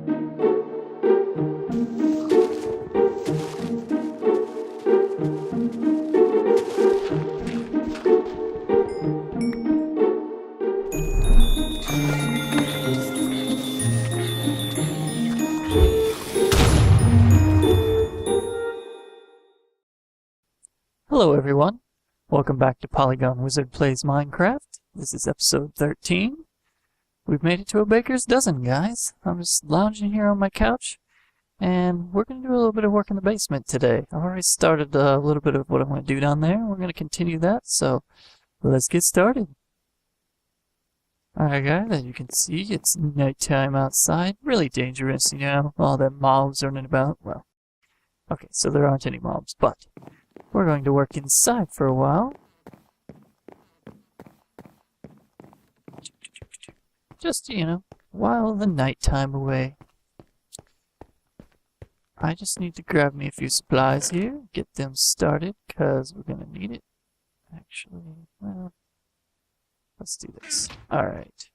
Hello everyone, welcome back to Polygon Wizard Plays Minecraft. This is episode 13. We've made it to a baker's dozen, guys. I'm just lounging here on my couch, and we're going to do a little bit of work in the basement today. I've already started a little bit of what I'm going to do down there. We're going to continue that, so let's get started. Alright guys, as you can see, it's nighttime outside. Really dangerous, you know, all the mobs running about. Well, okay, so there aren't any mobs, but we're going to work inside for a while. Just, you know, while the nighttime away. I just need to grab me a few supplies here, get them started, because we're going to need it. Actually, well, let's do this. Alright.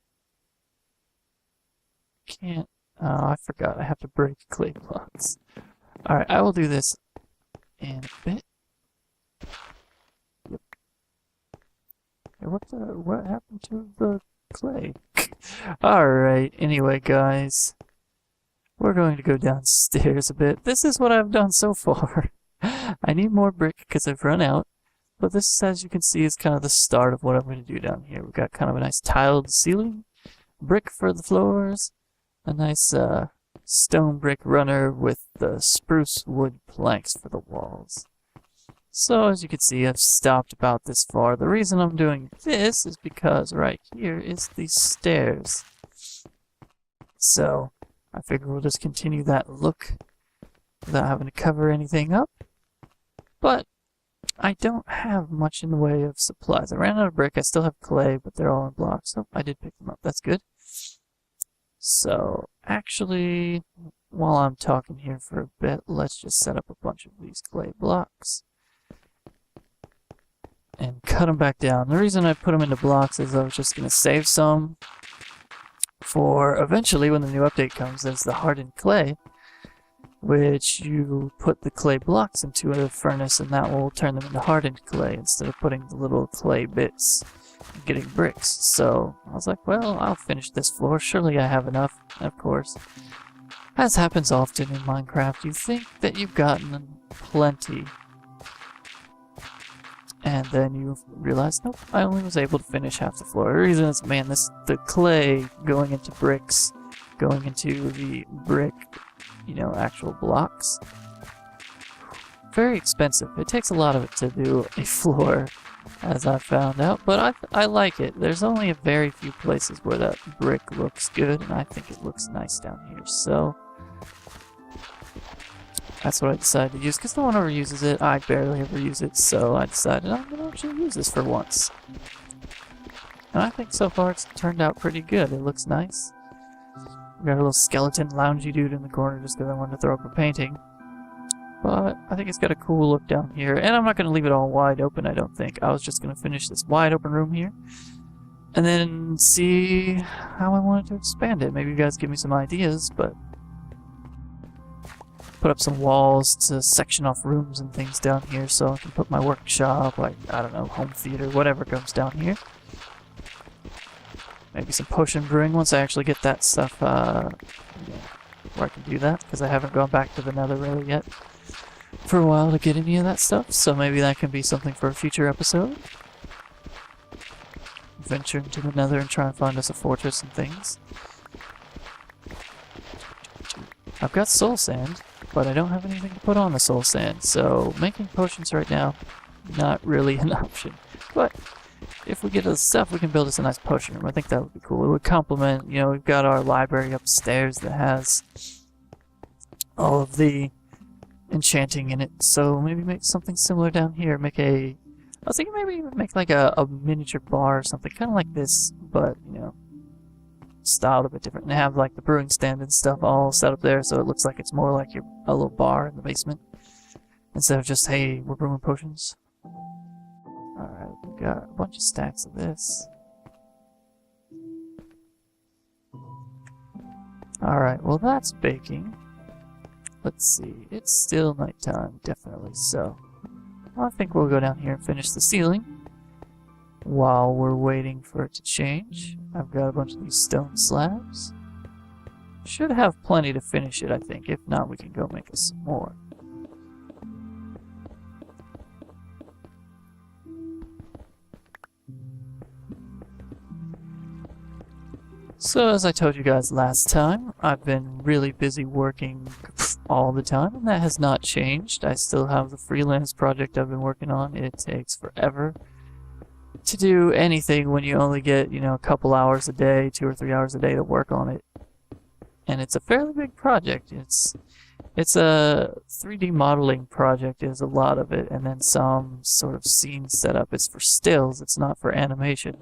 Can't, oh, I forgot, I have to break clay blocks. Alright, I will do this in a bit. Yep. Hey, what happened to the clay? Alright, anyway guys, we're going to go downstairs a bit. This is what I've done so far. I need more brick because I've run out, but this, as you can see, is kind of the start of what I'm going to do down here. We've got kind of a nice tiled ceiling, brick for the floors, a nice stone brick runner with the spruce wood planks for the walls. So, as you can see, I've stopped about this far. The reason I'm doing this is because right here is the stairs. So, I figure we'll just continue that look without having to cover anything up. But, I don't have much in the way of supplies. I ran out of brick. I still have clay, but they're all in blocks. So, I did pick them up. That's good. So, actually, while I'm talking here for a bit, let's just set up a bunch of these clay blocks and cut them back down. The reason I put them into blocks is I was just going to save some for eventually when the new update comes. There's the hardened clay, which you put the clay blocks into a furnace and that will turn them into hardened clay instead of putting the little clay bits and getting bricks. So I was like, well, I'll finish this floor. Surely I have enough. And of course, as happens often in Minecraft, you think that you've gotten plenty, and then you realize, nope, I only was able to finish half the floor. The reason is, man, the clay going into bricks, going into the brick, you know, actual blocks, very expensive. It takes a lot of it to do a floor, as I found out, but I like it. There's only a very few places where that brick looks good, and I think it looks nice down here, so that's what I decided to use, because no one ever uses it. I barely ever use it, so I decided I'm going to actually use this for once. And I think so far it's turned out pretty good. It looks nice. We got a little skeleton loungy dude in the corner just because I wanted to throw up a painting. But I think it's got a cool look down here, and I'm not going to leave it all wide open, I don't think. I was just going to finish this wide open room here, and then see how I wanted to expand it. Maybe you guys give me some ideas, but put up some walls to section off rooms and things down here so I can put my workshop, like, I don't know, home theater, whatever comes down here. Maybe some potion brewing once I actually get that stuff, yeah, where I can do that, because I haven't gone back to the nether really yet for a while to get any of that stuff, so maybe that can be something for a future episode. Venture into the nether and try and find us a fortress and things. I've got soul sand, but I don't have anything to put on the soul sand, so making potions right now, not really an option. But if we get the stuff, we can build us a nice potion room. I think that would be cool. It would complement, you know, we've got our library upstairs that has all of the enchanting in it, so maybe make something similar down here. I was thinking maybe even make like a miniature bar or something, kind of like this, but, you know, styled a bit different, and have like the brewing stand and stuff all set up there so it looks like it's more like a little bar in the basement instead of just, hey, we're brewing potions. Alright, we got a bunch of stacks of this. Alright, well that's baking. Let's see, it's still nighttime, definitely so. I think we'll go down here and finish the ceiling while we're waiting for it to change. I've got a bunch of these stone slabs. Should have plenty to finish it, I think. If not, we can go make us some more. So, as I told you guys last time, I've been really busy working all the time, and that has not changed. I still have the freelance project I've been working on. It takes forever to do anything when you only get, a couple hours a day, 2 or 3 hours a day to work on it. And it's a fairly big project. It's a 3D modeling project is a lot of it, and then some sort of scene setup. It's for stills, it's not for animation.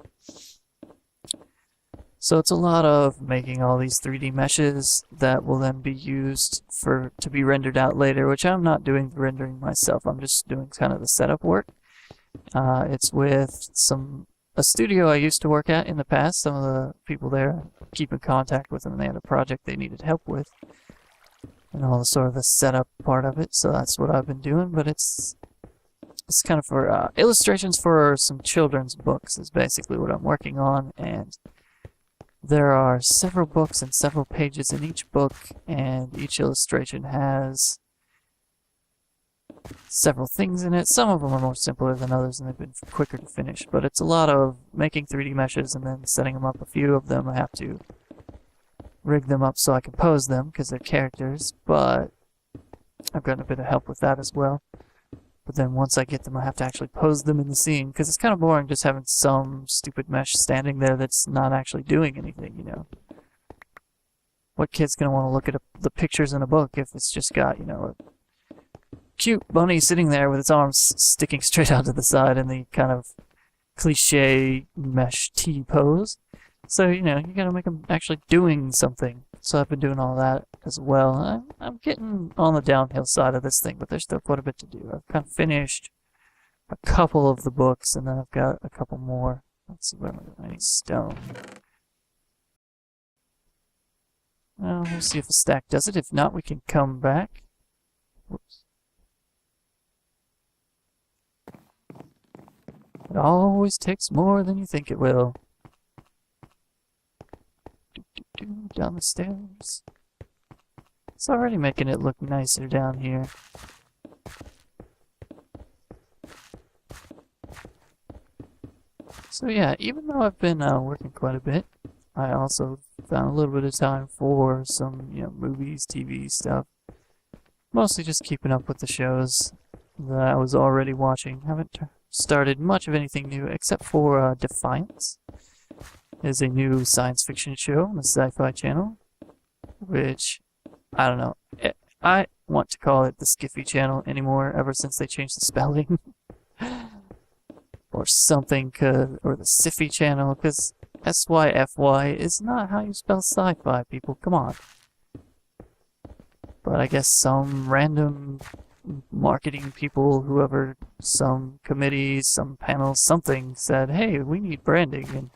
So it's a lot of making all these 3D meshes that will then be used to be rendered out later, which I'm not doing the rendering myself. I'm just doing kind of the setup work. It's with a studio I used to work at in the past. Some of the people there, I keep in contact with them, and they had a project they needed help with. And all the sort of the setup part of it, so that's what I've been doing, but it's kind of for illustrations for some children's books is basically what I'm working on, and there are several books and several pages in each book, and each illustration has several things in it. Some of them are more simpler than others, and they've been quicker to finish, but it's a lot of making 3D meshes and then setting them up. A few of them I have to rig them up so I can pose them, because they're characters, but I've gotten a bit of help with that as well. But then once I get them, I have to actually pose them in the scene, because it's kind of boring just having some stupid mesh standing there that's not actually doing anything, What kid's going to want to look at the pictures in a book if it's just got, a cute bunny sitting there with its arms sticking straight out to the side in the kind of cliche mesh T pose? So, you gotta make them actually doing something. So I've been doing all that as well. I'm getting on the downhill side of this thing, but there's still quite a bit to do. I've kind of finished a couple of the books, and then I've got a couple more. Let's see, where am I doing? I need stone. Well, we'll see if a stack does it. If not, we can come back. Whoops. It always takes more than you think it will. Down the stairs. It's already making it look nicer down here. So yeah, even though I've been working quite a bit, I also found a little bit of time for some, movies, TV stuff. Mostly just keeping up with the shows that I was already watching. Haven't started much of anything new except for Defiance. Is a new science fiction show on the Sci-Fi Channel, which, I don't know, I want to call it the Skiffy Channel anymore ever since they changed the spelling. Or something, or the Siffy Channel, because SYFY is not how you spell sci-fi, people, come on. But I guess some random marketing people, whoever, some committees, some panels, something said, hey, we need branding, and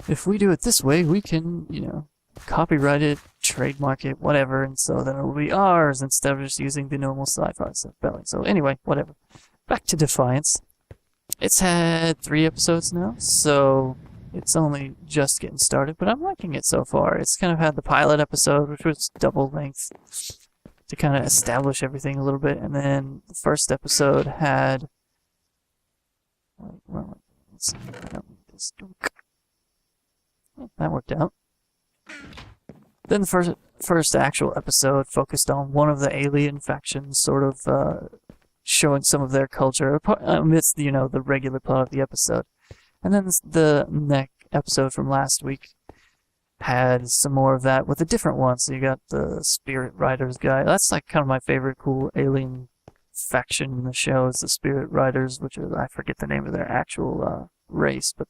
if we do it this way, we can, copyright it, trademark it, whatever, and so then it'll be ours instead of just using the normal sci-fi spelling. So anyway, whatever. Back to Defiance. It's had 3 episodes now, so it's only just getting started, but I'm liking it so far. It's kind of had the pilot episode, which was double length, to kind of establish everything a little bit, and then the first episode had... Well, let's see, I don't need this. That worked out. Then the first actual episode focused on one of the alien factions, sort of showing some of their culture amidst, the regular plot of the episode. And then the next episode from last week had some more of that with a different one. So you got the Spirit Riders guy. That's like kind of my favorite cool alien faction in the show is the Spirit Riders, which is, I forget the name of their actual race, but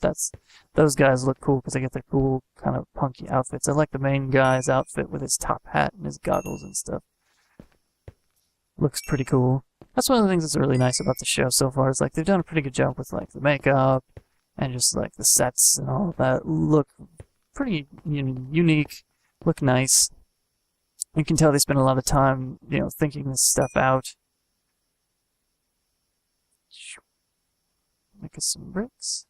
those guys look cool because they get their cool kind of punky outfits. I like the main guy's outfit with his top hat and his goggles and stuff. Looks pretty cool. That's one of the things that's really nice about the show so far, is like they've done a pretty good job with like the makeup and just like the sets and all of that look pretty unique. look nice. You can tell they spend a lot of time, you know, thinking this stuff out. Make us some bricks.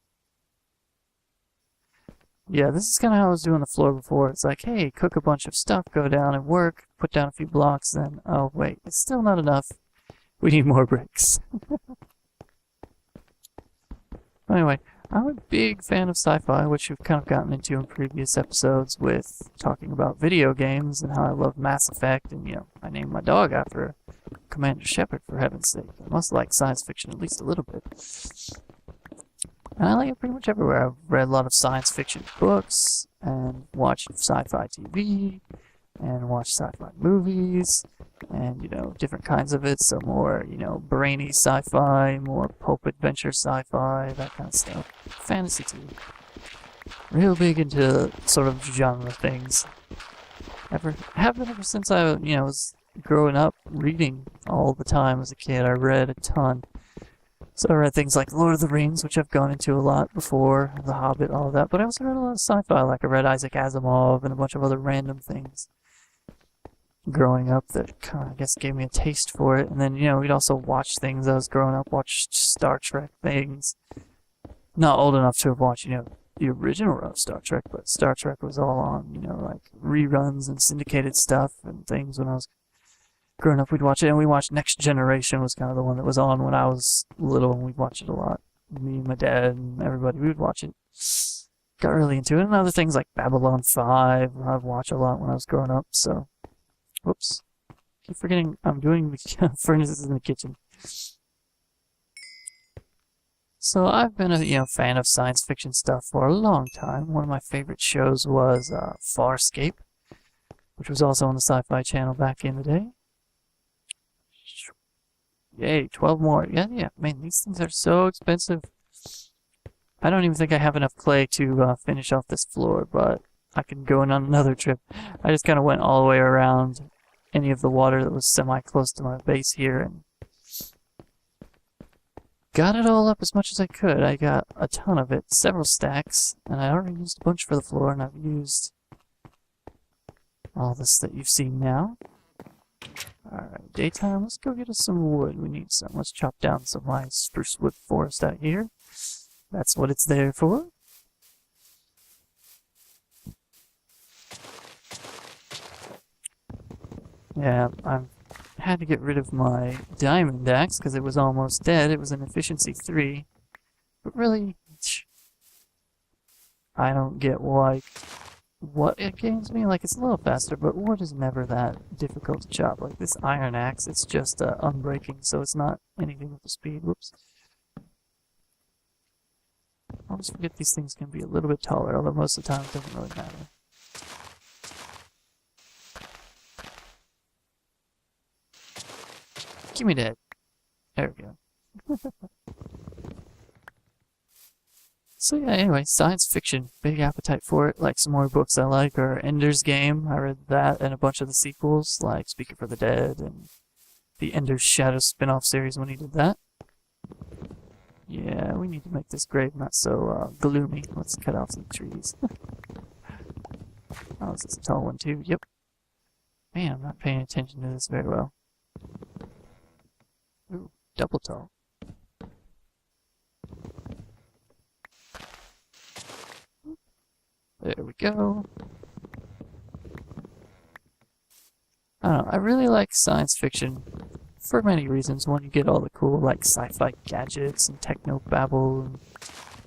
Yeah, this is kind of how I was doing the floor before. It's like, hey, cook a bunch of stuff, go down and work, put down a few blocks, then, oh wait, it's still not enough. We need more bricks. Anyway, I'm a big fan of sci-fi, which we've kind of gotten into in previous episodes with talking about video games and how I love Mass Effect, and, you know, I named my dog after Commander Shepard, for heaven's sake. I must like science fiction at least a little bit. And I like it pretty much everywhere. I've read a lot of science fiction books, and watched sci-fi TV, and watched sci-fi movies, and, you know, different kinds of it. So more, you know, brainy sci-fi, more pulp adventure sci-fi, that kind of stuff. Fantasy too. Real big into sort of genre things. Have been ever since I, you know, was growing up reading all the time as a kid. I read a ton. So I read things like Lord of the Rings, which I've gone into a lot before, The Hobbit, all of that. But I also read a lot of sci-fi, like I read Isaac Asimov and a bunch of other random things growing up that kind of, I guess, gave me a taste for it. And then, you know, we'd also watch things. I was growing up, watched Star Trek things. Not old enough to have watched, you know, the original of Star Trek, but Star Trek was all on, you know, like reruns and syndicated stuff and things when I was growing up. We'd watch it, and we watched Next Generation was kind of the one that was on when I was little, and we'd watch it a lot. Me and my dad and everybody, we would watch it. Got really into it. And other things like Babylon 5, I've watched a lot when I was growing up, so... Whoops. Keep forgetting I'm doing the furnaces in the kitchen. So I've been a, you know, fan of science fiction stuff for a long time. One of my favorite shows was Farscape, which was also on the Sci-Fi Channel back in the day. Yay, 12 more. Yeah, man, these things are so expensive. I don't even think I have enough clay to finish off this floor, but I can go in on another trip. I just kind of went all the way around any of the water that was semi-close to my base here and got it all up as much as I could. I got a ton of it, several stacks, and I already used a bunch for the floor, and I've used all this that you've seen now. Alright, daytime, let's go get us some wood. We need some. Let's chop down some of my spruce wood forest out here. That's what it's there for. Yeah, I had to get rid of my diamond axe because it was almost dead. It was an efficiency 3. But really, I don't get why... what it gains me. Like, it's a little faster, but wood is never that difficult to chop. Like this iron axe, it's just unbreaking, so it's not anything with the speed. Whoops. I always forget these things can be a little bit taller, although most of the time it doesn't really matter. Give me that. There we go. So yeah, anyway, science fiction. Big appetite for it. Like some more books I like are Ender's Game. I read that and a bunch of the sequels, like Speaker for the Dead and the Ender's Shadow spin-off series when he did that. Yeah, we need to make this grave not so gloomy. Let's cut off some trees. Oh, this is a tall one too. Yep. Man, I'm not paying attention to this very well. Ooh, double tall. There we go. I don't know, I really like science fiction for many reasons. One, you get all the cool, like, sci-fi gadgets and techno-babble and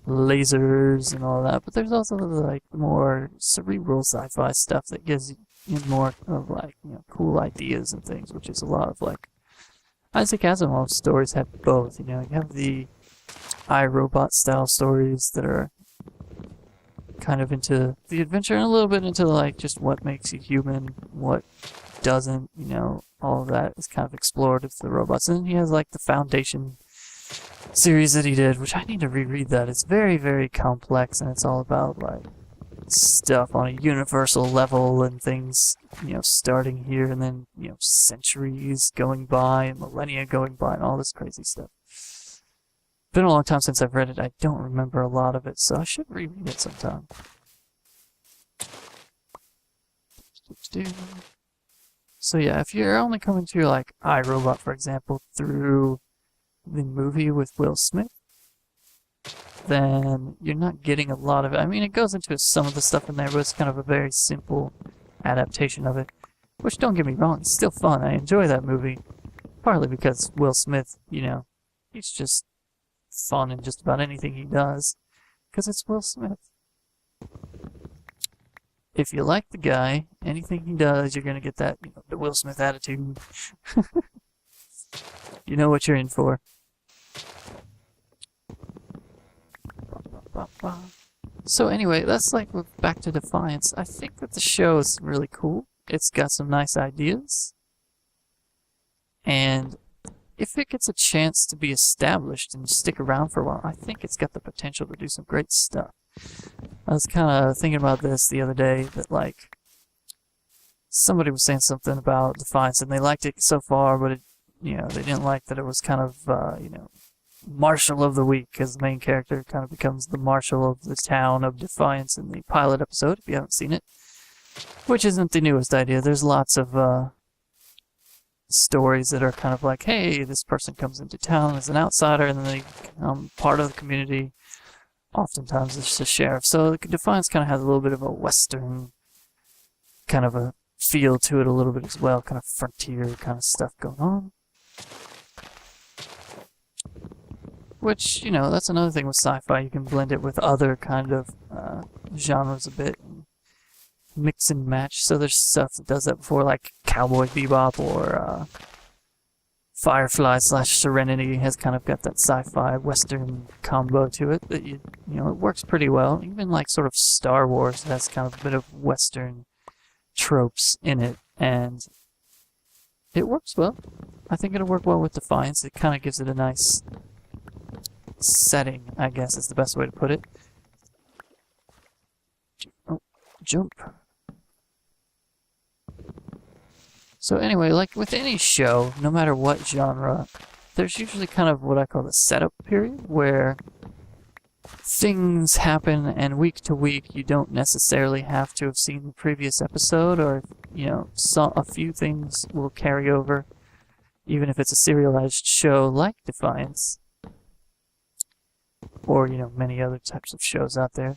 lasers and all that, but there's also, like, more cerebral sci-fi stuff that gives you more of, like, you know, cool ideas and things, which is a lot of, like, Isaac Asimov's stories have both, you know. You have the iRobot style stories that are kind of into the adventure and a little bit into, like, just what makes you human, what doesn't, you know, all of that is kind of explored with the robots. And he has, like, the Foundation series that he did, which I need to reread that. It's very, very complex, and it's all about, like, stuff on a universal level and things, you know, starting here and then, you know, centuries going by and millennia going by and all this crazy stuff. Been a long time since I've read it. I don't remember a lot of it, so I should reread it sometime. So yeah, if you're only coming to like iRobot, for example, through the movie with Will Smith, then you're not getting a lot of it. I mean, it goes into some of the stuff in there, but it's kind of a very simple adaptation of it. Which, don't get me wrong, it's still fun. I enjoy that movie. Partly because Will Smith, you know, he's just fun in just about anything he does. Because it's Will Smith. If you like the guy, anything he does, you're going to get that, you know, the Will Smith attitude. You know what you're in for. So anyway, that's like back to Defiance. I think that the show is really cool. It's got some nice ideas. And if it gets a chance to be established and stick around for a while, I think it's got the potential to do some great stuff. I was kind of thinking about this the other day, that like somebody was saying something about Defiance and they liked it so far, but it, you know, they didn't like that it was kind of, you know, Marshal of the Week, because the main character kind of becomes the Marshal of the town of Defiance in the pilot episode, if you haven't seen it. Which isn't the newest idea. There's lots of stories that are kind of like, hey, this person comes into town as an outsider and then they become part of the community. Oftentimes it's the sheriff. So Defiance kind of has a little bit of a Western kind of a feel to it a little bit as well. Kind of frontier kind of stuff going on. Which, you know, that's another thing with sci-fi. You can blend it with other kind of genres a bit. And mix and match. So there's stuff that does that before, like Cowboy Bebop or Firefly / Serenity has kind of got that sci-fi Western combo to it that you know, it works pretty well. Even like sort of Star Wars has kind of a bit of Western tropes in it, and it works well. I think it'll work well with Defiance. It kind of gives it a nice setting, I guess is the best way to put it. Oh, jump. So anyway, like with any show, no matter what genre, there's usually kind of what I call the setup period, where things happen and week to week you don't necessarily have to have seen the previous episode, or, you know, a few things will carry over, even if it's a serialized show like Defiance, or, you know, many other types of shows out there.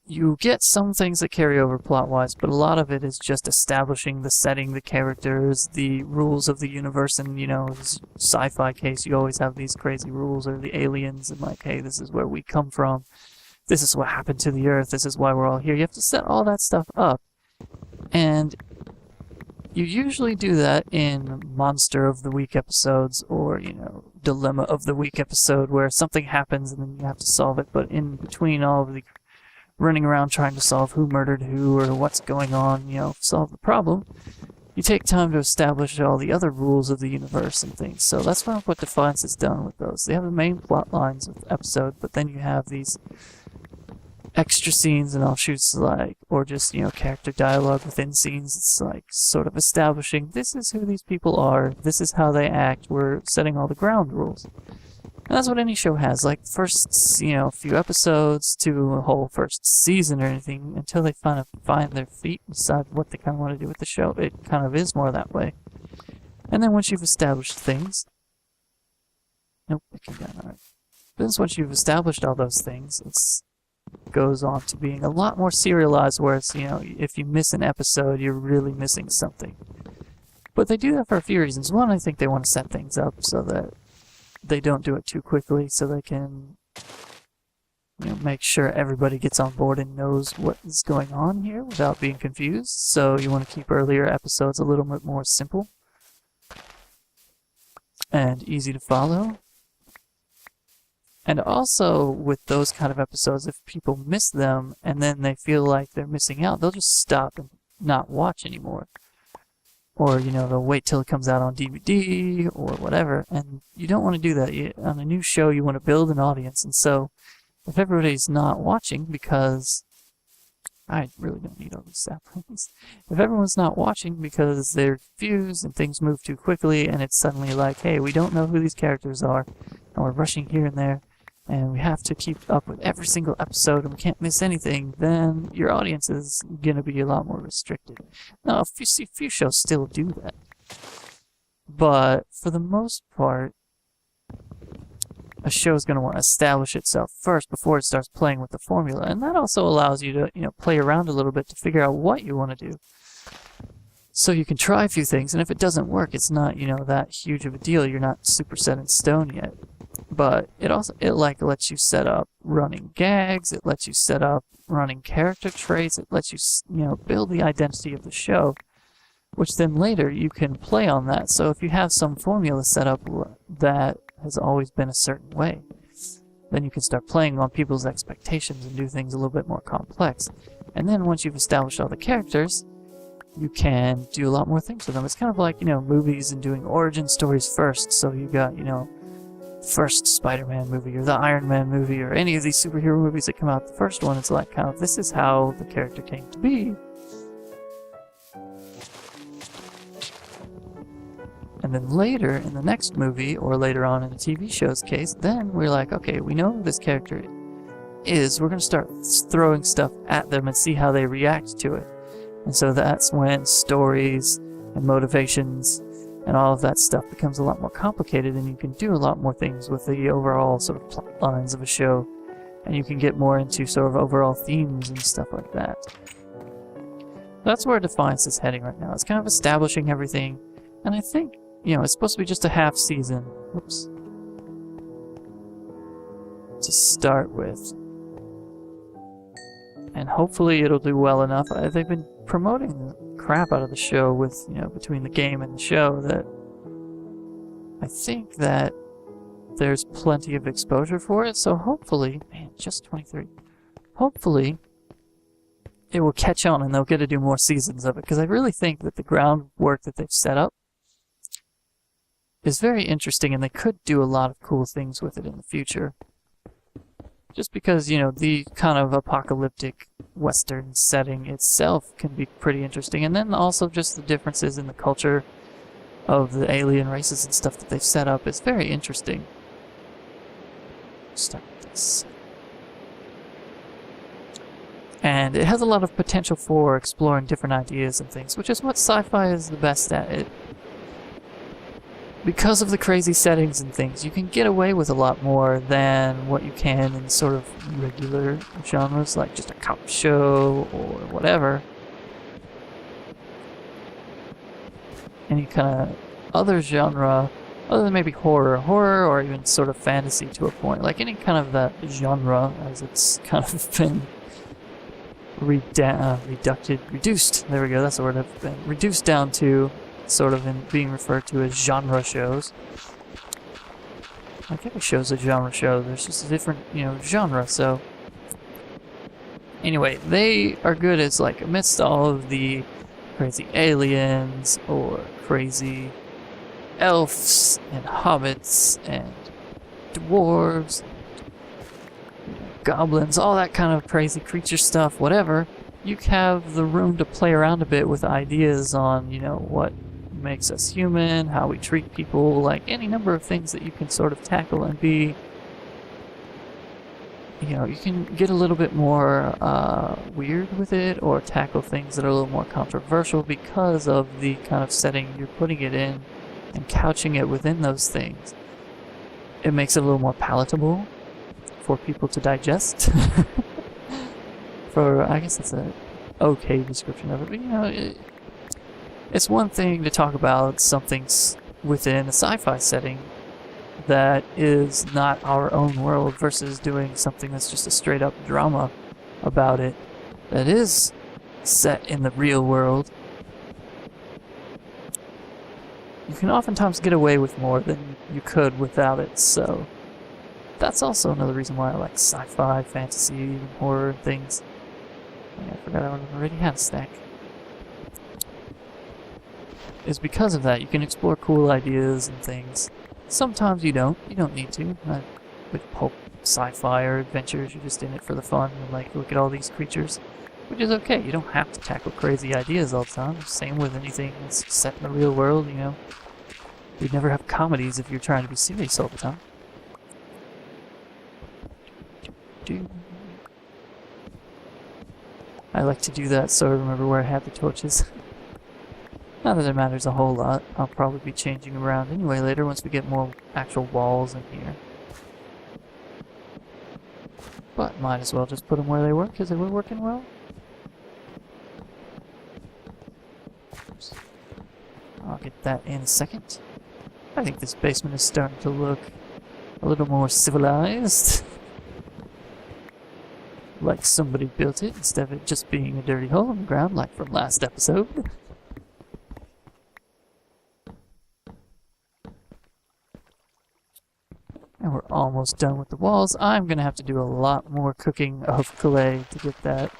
You get some things that carry over plot-wise, but a lot of it is just establishing the setting, the characters, the rules of the universe, and, you know, this sci-fi case, you always have these crazy rules, or the aliens, and like, hey, this is where we come from, this is what happened to the Earth, this is why we're all here. You have to set all that stuff up, and you usually do that in Monster of the Week episodes, or, you know, Dilemma of the Week episode, where something happens and then you have to solve it, but in between all of the running around trying to solve who murdered who or what's going on, you know, solve the problem, you take time to establish all the other rules of the universe and things. So that's what Defiance has done with those. They have the main plot lines of the episode, but then you have these extra scenes and offshoots, like, or just, you know, character dialogue within scenes. It's like sort of establishing, this is who these people are, this is how they act, we're setting all the ground rules. And that's what any show has, like first, you know, few episodes to a whole first season or anything, until they find their feet and decide what they kind of want to do with the show. It kind of is more that way. And then once you've established things, nope, it came down, alright. Then once you've established all those things, it goes on to being a lot more serialized, where it's, you know, if you miss an episode, you're really missing something. But they do that for a few reasons. One, I think they want to set things up so that they don't do it too quickly, so they can, you know, make sure everybody gets on board and knows what is going on here without being confused. So you want to keep earlier episodes a little bit more simple and easy to follow. And also with those kind of episodes, if people miss them and then they feel like they're missing out, they'll just stop and not watch anymore. Or, you know, they'll wait till it comes out on DVD or whatever, and you don't want to do that. On a new show, you want to build an audience, and so if everybody's not watching because... I really don't need all these saplings. If everyone's not watching because they're confused and things move too quickly, and it's suddenly like, hey, we don't know who these characters are, and we're rushing here and there, and we have to keep up with every single episode and we can't miss anything, then your audience is going to be a lot more restricted. Now, a few shows still do that. But for the most part, a show is going to want to establish itself first before it starts playing with the formula. And that also allows you to, play around a little bit to figure out what you want to do. So you can try a few things, and if it doesn't work, it's not, that huge of a deal. You're not super set in stone yet. But it lets you set up running gags, it lets you set up running character traits, it lets you, build the identity of the show, which then later you can play on that. So if you have some formula set up that has always been a certain way, then you can start playing on people's expectations and do things a little bit more complex. And then once you've established all the characters, you can do a lot more things with them. It's kind of like, movies and doing origin stories first. So you got, first Spider-Man movie or the Iron Man movie or any of these superhero movies that come out. The first one is like kind of, this is how the character came to be. And then later in the next movie, or later on in a TV show's case, then we're like, okay, we know who this character is. We're going to start throwing stuff at them and see how they react to it. And so that's when stories and motivations and all of that stuff becomes a lot more complicated, and you can do a lot more things with the overall sort of plot lines of a show, and you can get more into sort of overall themes and stuff like that. That's where Defiance is heading right now. It's kind of establishing everything, and I think, it's supposed to be just a half season. Whoops. To start with. And hopefully it'll do well enough. They've been promoting the crap out of the show with, between the game and the show, that I think that there's plenty of exposure for it. So hopefully, man, just 23. Hopefully it will catch on and they'll get to do more seasons of it, because I really think that the groundwork that they've set up is very interesting, and they could do a lot of cool things with it in the future. Just because, the kind of apocalyptic Western setting itself can be pretty interesting. And then also just the differences in the culture of the alien races and stuff that they've set up is very interesting. Start with this. And it has a lot of potential for exploring different ideas and things, which is what sci-fi is the best at. Because of the crazy settings and things, you can get away with a lot more than what you can in sort of regular genres, like just a cop show or whatever. Any kind of other genre, other than maybe horror or even sort of fantasy to a point. Like any kind of that genre, as it's kind of been reduced, there we go, that's the word I've been, reduced down to, sort of in being referred to as genre shows. Like every show's a genre show, there's just a different, genre, so... Anyway, they are good as, like, amidst all of the crazy aliens, or crazy elves, and hobbits, and dwarves, goblins, all that kind of crazy creature stuff, whatever, you have the room to play around a bit with ideas on, what makes us human, how we treat people, like any number of things that you can sort of tackle and be, you can get a little bit more weird with it, or tackle things that are a little more controversial because of the kind of setting you're putting it in and couching it within those things. It makes it a little more palatable for people to digest. I guess that's an okay description of it, but it's one thing to talk about something within a sci-fi setting that is not our own world versus doing something that's just a straight-up drama about it that is set in the real world. You can oftentimes get away with more than you could without it, so that's also another reason why I like sci-fi, fantasy, even horror things. I forgot I already had a stack. Is because of that. You can explore cool ideas and things. Sometimes you don't. You don't need to. With pulp sci-fi or adventures, you're just in it for the fun and like look at all these creatures, which is okay. You don't have to tackle crazy ideas all the time. Same with anything that's set in the real world, You'd never have comedies if you're trying to be serious all the time. do. I like to do that so I remember where I have the torches. Not that it matters a whole lot. I'll probably be changing around anyway later once we get more actual walls in here. But might as well just put them where they were because they were working well. Oops. I'll get that in a second. I think this basement is starting to look a little more civilized. Like somebody built it instead of it just being a dirty hole in the ground like from last episode. And we're almost done with the walls. I'm going to have to do a lot more cooking of clay to get that.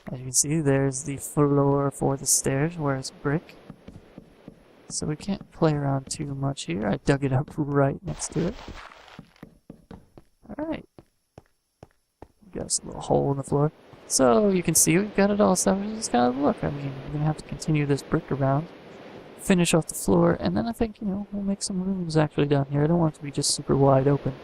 As you can see, there's the floor for the stairs where it's brick. So we can't play around too much here. I dug it up right next to it. Alright. Got us a little hole in the floor. So you can see we've got it all established. It's kind of look. I mean, we're going to have to continue this brick around. Finish off the floor, and then I think, you know, we'll make some rooms actually down here. I don't want it to be just super wide open.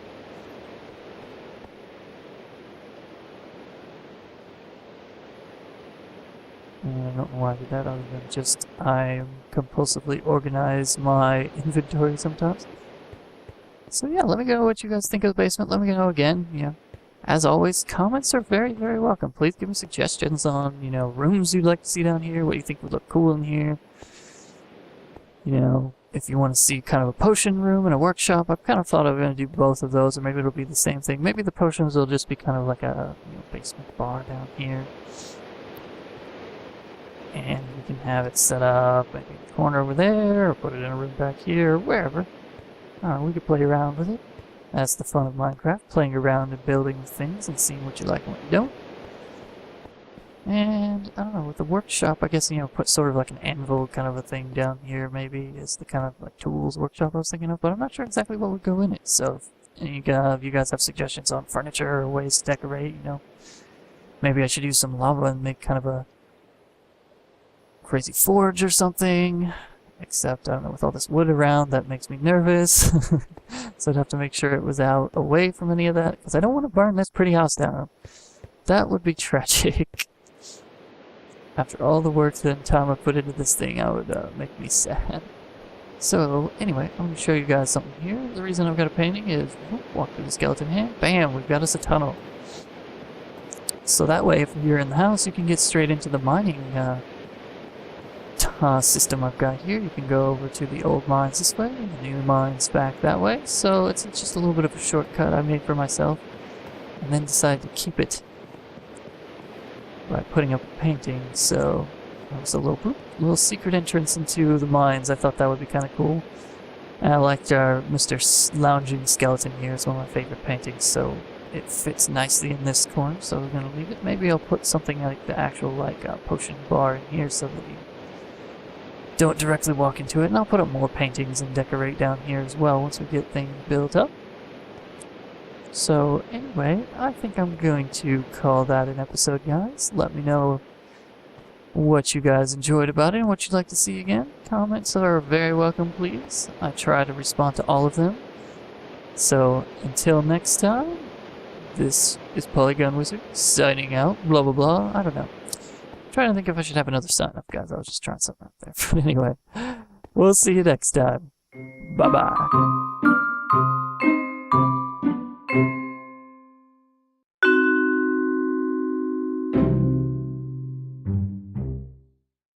And I don't know why I did that other than just I compulsively organize my inventory sometimes. So yeah, let me know what you guys think of the basement. Let me know again, you know. As always, comments are very, very welcome. Please give me suggestions on, you know, rooms you'd like to see down here, what you think would look cool in here. You know, if you want to see kind of a potion room and a workshop, I've kind of thought I'm going to do both of those, or maybe it'll be the same thing. Maybe the potions will just be kind of like a, you know, basement bar down here. And you can have it set up maybe in the corner over there, or put it in a room back here, or wherever. We could play around with it. That's the fun of Minecraft, playing around and building things and seeing what you like and what you don't. And, I don't know, with the workshop, I guess, you know, put sort of like an anvil kind of a thing down here, maybe, is the kind of, like, tools workshop I was thinking of, but I'm not sure exactly what would go in it, so if you guys have suggestions on furniture or ways to decorate, you know, maybe I should use some lava and make kind of a crazy forge or something, except, I don't know, with all this wood around, that makes me nervous, so I'd have to make sure it was out away from any of that, because I don't want to burn this pretty house down. That would be tragic. After all the work and time I put into this thing, I would make me sad. So, anyway, I'm going to show you guys something here. The reason I've got a painting is, walk through the skeleton hand, bam, we've got us a tunnel. So that way, if you're in the house, you can get straight into the mining system I've got here. You can go over to the old mines this way, and the new mines back that way. So it's just a little bit of a shortcut I made for myself, and then decided to keep it by putting up a painting. So that was a little secret entrance into the mines. I thought that would be kind of cool. And I liked our Mr. Lounging Skeleton here. It's one of my favorite paintings, so it fits nicely in this corner, so we're going to leave it. Maybe I'll put something like the actual potion bar in here so that you don't directly walk into it, and I'll put up more paintings and decorate down here as well once we get things built up. So anyway, I think I'm going to call that an episode, guys. Let me know what you guys enjoyed about it and what you'd like to see again. Comments are very welcome, please. I try to respond to all of them. So until next time, this is Polygon Wizard signing out. Blah blah blah. I don't know. I'm trying to think if I should have another sign up, guys. I was just trying something out there. But anyway, we'll see you next time. Bye bye.